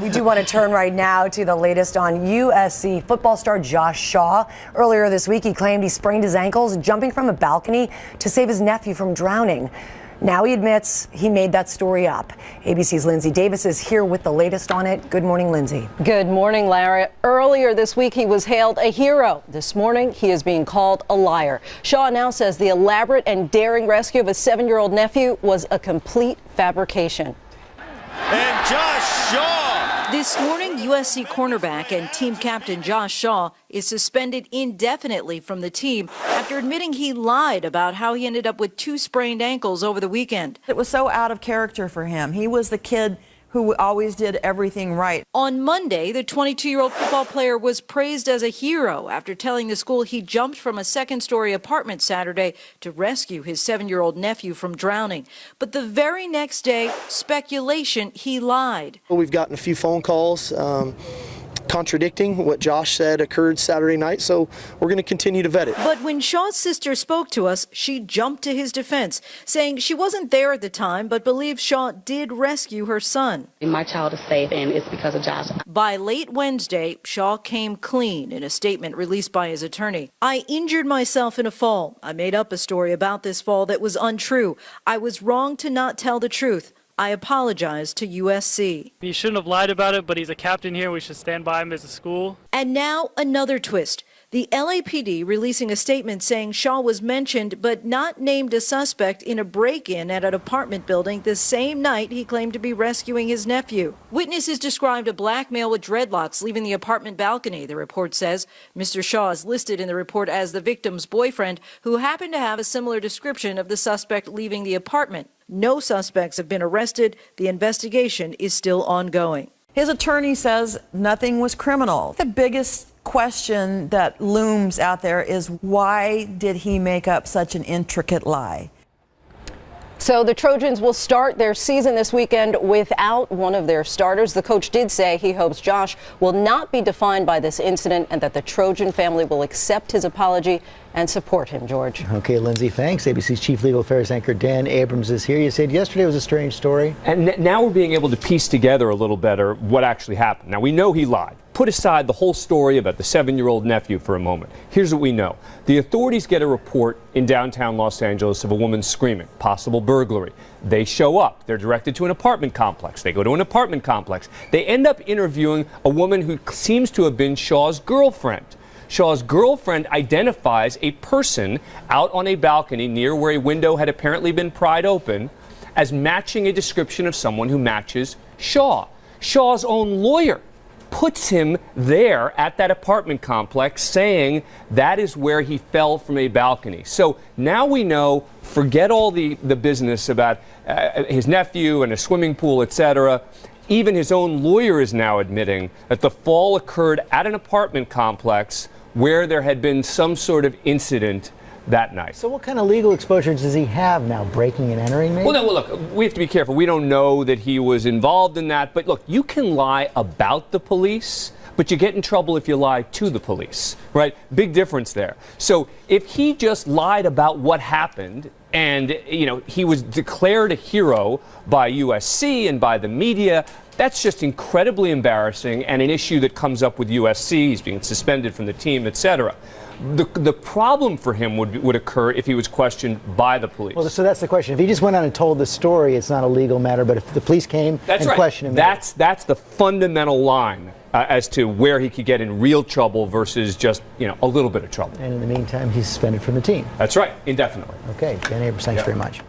We do want to turn right now to the latest on USC football star Josh Shaw. Earlier this week, he claimed he sprained his ankles jumping from a balcony to save his nephew from drowning. Now he admits he made that story up. ABC's Lindsay Davis is here with the latest on it. Good morning, Lindsay. Good morning, Larry. Earlier this week, he was hailed a hero. This morning, he is being called a liar. Shaw now says the elaborate and daring rescue of a 7-year-old nephew was a complete fabrication. And Josh Shaw. This morning, USC cornerback and team captain Josh Shaw is suspended indefinitely from the team after admitting he lied about how he ended up with 2 sprained ankles over the weekend. It was so out of character for him. He was the kid who always did everything right. On Monday, the 22-year-old football player was praised as a hero after telling the school he jumped from a second-story apartment Saturday to rescue his 7-year-old nephew from drowning. But the very next day, speculation he lied. We've gotten a few phone calls contradicting what Josh said occurred Saturday night, so we're going to continue to vet it. But when Shaw's sister spoke to us, she jumped to his defense, saying she wasn't there at the time, but believes Shaw did rescue her son. My child is safe, and it's because of Josh. By late Wednesday, Shaw came clean in a statement released by his attorney. I injured myself in a fall. I made up a story about this fall that was untrue. I was wrong to not tell the truth. I apologize to USC. He shouldn't have lied about it, but he's a captain here. We should stand by him as a school. And now another twist. The LAPD releasing a statement saying Shaw was mentioned but not named a suspect in a break-in at an apartment building the same night he claimed to be rescuing his nephew. Witnesses described a black male with dreadlocks leaving the apartment balcony, the report says. Mr. Shaw is listed in the report as the victim's boyfriend, who happened to have a similar description of the suspect leaving the apartment. No suspects have been arrested. The investigation is still ongoing. His attorney says nothing was criminal. The biggest question that looms out there is, why did he make up such an intricate lie? So the Trojans will start their season this weekend without one of their starters. The coach did say he hopes Josh will not be defined by this incident and that the Trojan family will accept his apology and support him, George. Okay, Lindsay, thanks. ABC's Chief Legal Affairs anchor Dan Abrams is here. You said yesterday was a strange story. And now we're being able to piece together a little better what actually happened. Now, we know he lied. Put aside the whole story about the 7-year-old nephew for a moment. Here's what we know. The authorities get a report in downtown Los Angeles of a woman screaming, possible burglary. They show up. They're directed to an apartment complex. They go to an apartment complex. They end up interviewing a woman who seems to have been Shaw's girlfriend. Shaw's girlfriend identifies a person out on a balcony near where a window had apparently been pried open as matching a description of someone who matches Shaw. Shaw's own lawyer puts him there at that apartment complex, saying that is where he fell from a balcony. So now we know, forget all the business about his nephew and a swimming pool, etc. Even his own lawyer is now admitting that the fall occurred at an apartment complex where there had been some sort of incident that night. So what kind of legal exposure does he have now, breaking and entering maybe? Well, look, we have to be careful. We don't know that he was involved in that. But look, you can lie about the police, but you get in trouble if you lie to the police, right? Big difference there. So if he just lied about what happened and, he was declared a hero by USC and by the media, that's just incredibly embarrassing and an issue that comes up with USC. He's being suspended from the team, etc. The problem for him would occur if he was questioned by the police. Well, so that's the question. If he just went on and told the story, it's not a legal matter. But if the police came and questioned him, that's the fundamental line as to where he could get in real trouble versus just a little bit of trouble. And in the meantime, he's suspended from the team. That's right, indefinitely. Okay, Dan Abrams, thanks very much.